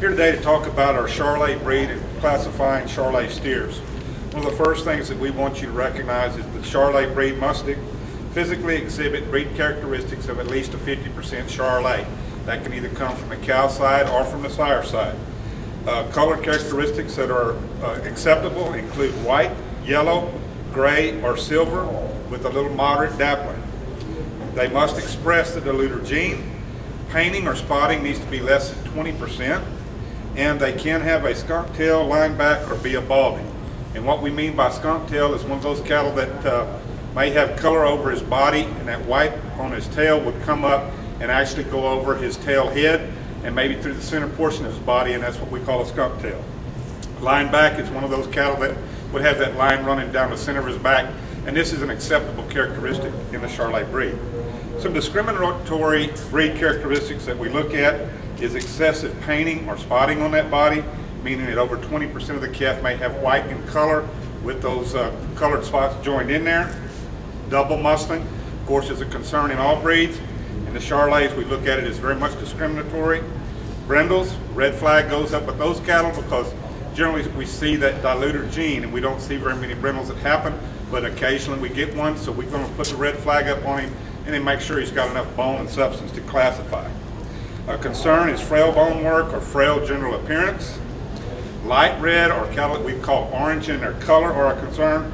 Here today to talk about our Charolais breed and classifying Charolais steers. One of the first things that we want you to recognize is that Charolais breed must physically exhibit breed characteristics of at least a 50% Charolais. That can either come from the cow side or from the sire side. Color characteristics that are acceptable include white, yellow, gray, or silver with a little moderate dappling. They must express the diluter gene. Painting or spotting needs to be less than 20%. And they can have a skunk tail, line back, or be a balding. And what we mean by skunk tail is one of those cattle that may have color over his body, and that white on his tail would come up and actually go over his tail head and maybe through the center portion of his body, and that's what we call a skunk tail. Line back is one of those cattle that would have that line running down the center of his back, and this is an acceptable characteristic in the Charolais breed. Some discriminatory breed characteristics that we look at is excessive painting or spotting on that body, meaning that over 20% of the calf may have white in color with those colored spots joined in there. Double muscling, of course, is a concern in all breeds. In the Charolais, we look at it as very much discriminatory. Brindles, red flag goes up with those cattle because generally we see that diluter gene, and we don't see very many brindles that happen, but occasionally we get one, so we're going to put the red flag up on him and then make sure he's got enough bone and substance to classify. A concern is frail bone work or frail general appearance. Light red or cattle that we call orange in their color are a concern.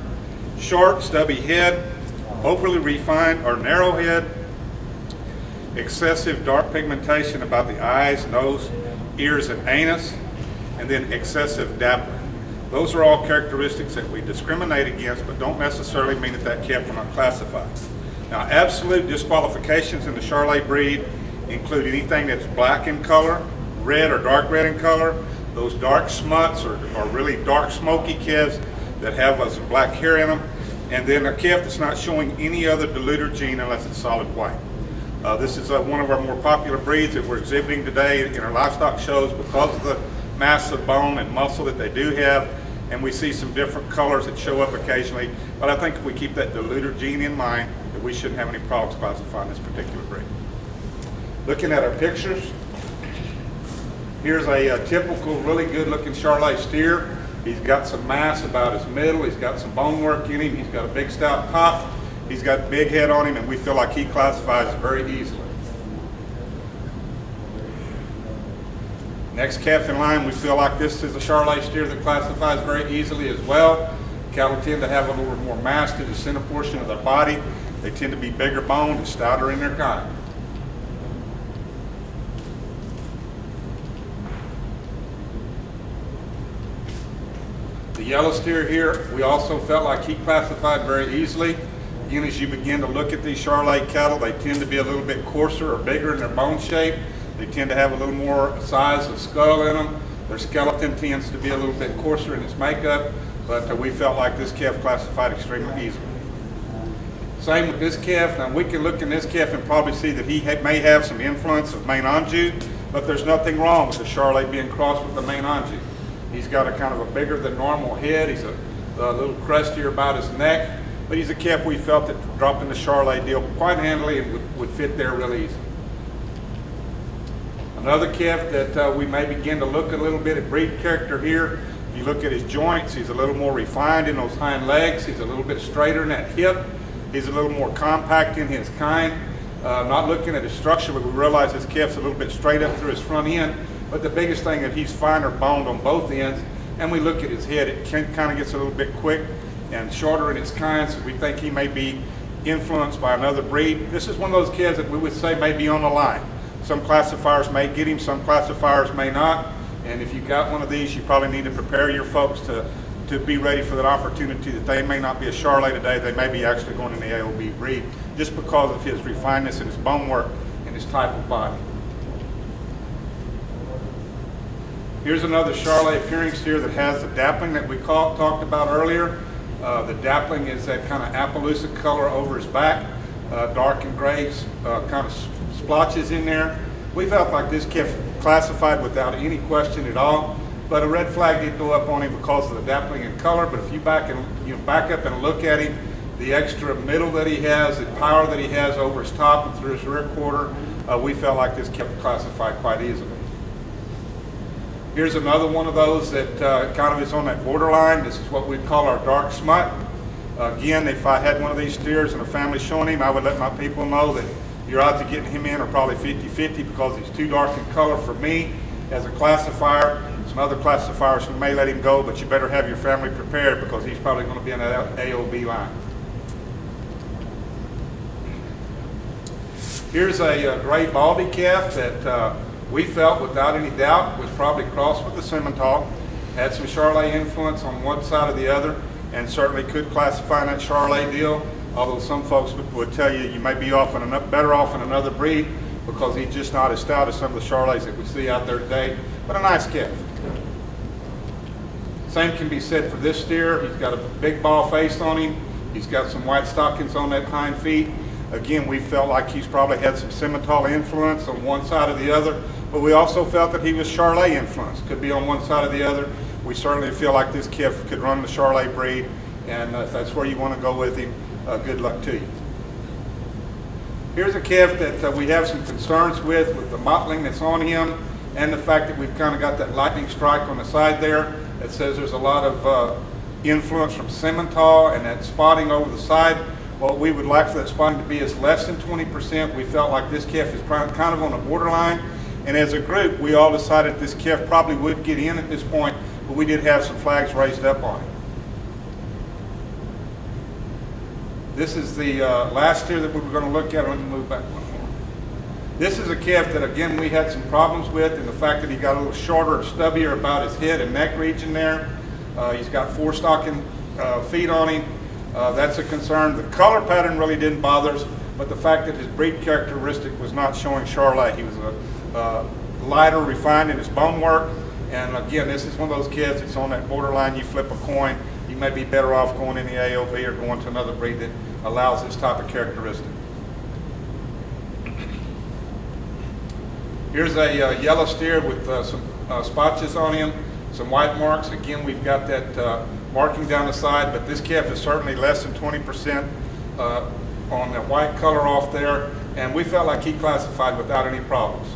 Short, stubby head, overly refined or narrow head. Excessive dark pigmentation about the eyes, nose, ears, and anus. And then excessive dappling. Those are all characteristics that we discriminate against, but don't necessarily mean that that calf will not classify. Now, absolute disqualifications in the Charolais breed include anything that's black in color, red or dark red in color, those dark smuts or really dark smoky calves that have some black hair in them, and then a calf that's not showing any other diluter gene unless it's solid white. This is one of our more popular breeds that we're exhibiting today in our livestock shows because of the mass of bone and muscle that they do have, and we see some different colors that show up occasionally, but I think if we keep that diluter gene in mind, that we shouldn't have any problems classifying this particular breed. Looking at our pictures, here's a typical really good looking Charolais steer. He's got some mass about his middle, he's got some bone work in him, he's got a big stout top, he's got big head on him, and we feel like he classifies very easily. Next calf in line, we feel like this is a Charolais steer that classifies very easily as well. Cattle tend to have a little more mass to the center portion of their body. They tend to be bigger boned and stouter in their kind. The yellow steer here, we also felt like he classified very easily. Again, as you begin to look at these Charolais cattle, they tend to be a little bit coarser or bigger in their bone shape. They tend to have a little more size of skull in them. Their skeleton tends to be a little bit coarser in its makeup, but we felt like this calf classified extremely easily. Same with this calf. Now we can look in this calf and probably see that he may have some influence of Maine Anjou, but there's nothing wrong with the Charolais being crossed with the Maine Anjou. He's got a kind of a bigger than normal head. He's a little crustier about his neck, but he's a calf we felt that dropped in the Charolais deal quite handily and would fit there really easily. Another calf that we may begin to look a little bit at breed character here. If you look at his joints, he's a little more refined in those hind legs. He's a little bit straighter in that hip. He's a little more compact in his kind. Not looking at his structure, but we realize this calf's a little bit straight up through his front end. But the biggest thing is he's finer boned on both ends. And we look at his head, it kind of gets a little bit quick and shorter in its kind, so we think he may be influenced by another breed. This is one of those calves that we would say may be on the line. Some classifiers may get him, some classifiers may not. And if you got one of these, you probably need to prepare your folks to be ready for that opportunity that they may not be a Charolais today, they may be actually going in the AOB breed just because of his refinedness and his bone work and his type of body. Here's another Charolais appearing steer that has the dappling that we talked about earlier. The dappling is that kind of Appaloosa color over his back, dark and gray kind of splotches in there. We felt like this calf classified without any question at all, but a red flag did go up on him because of the dappling in color. But if you back up and look at him, the extra middle that he has, the power that he has over his top and through his rear quarter, we felt like this kept classified quite easily. Here's another one of those that kind of is on that borderline. This is what we'd call our dark smut. Again, if I had one of these steers and a family showing him, I would let my people know that your odds of getting him in are probably 50-50 because he's too dark in color for me as a classifier. Some other classifiers may let him go, but you better have your family prepared because he's probably going to be in that AOB line. Here's a gray baldy calf that we felt without any doubt was probably crossed with the Simmental, had some Charolais influence on one side or the other, and certainly could classify in that Charolais deal, although some folks would tell you you may be better off in another breed because he's just not as stout as some of the Charolais that we see out there today, but a nice calf. Same can be said for this steer. He's got a big ball face on him. He's got some white stockings on that hind feet. Again, we felt like he's probably had some Simmental influence on one side or the other, but we also felt that he was Charolais influenced. Could be on one side or the other. We certainly feel like this calf could run the Charolais breed, and if that's where you want to go with him, good luck to you. Here's a calf that we have some concerns with the mottling that's on him, and the fact that we've kind of got that lightning strike on the side there that says there's a lot of influence from Simmental and that spotting over the side. What we would like for that spotting to be is less than 20%. We felt like this calf is kind of on the borderline. And as a group, we all decided this calf probably would get in at this point, but we did have some flags raised up on it. This is the last steer that we were going to look at. Let me move back one more. This is a calf that, again, we had some problems with, and the fact that he got a little shorter and stubbier about his head and neck region there. He's got 4 stocking feet on him. That's a concern. The color pattern really didn't bother us, but the fact that his breed characteristic was not showing Charolais. He was lighter, refined in his bone work, and again, this is one of those kids that's on that borderline. You flip a coin, you may be better off going in the AOB or going to another breed that allows this type of characteristic. Here's a yellow steer with some spotches on him, some white marks. Again, we've got that marking down the side, but this calf is certainly less than 20% on the white color off there, and we felt like he classified without any problems.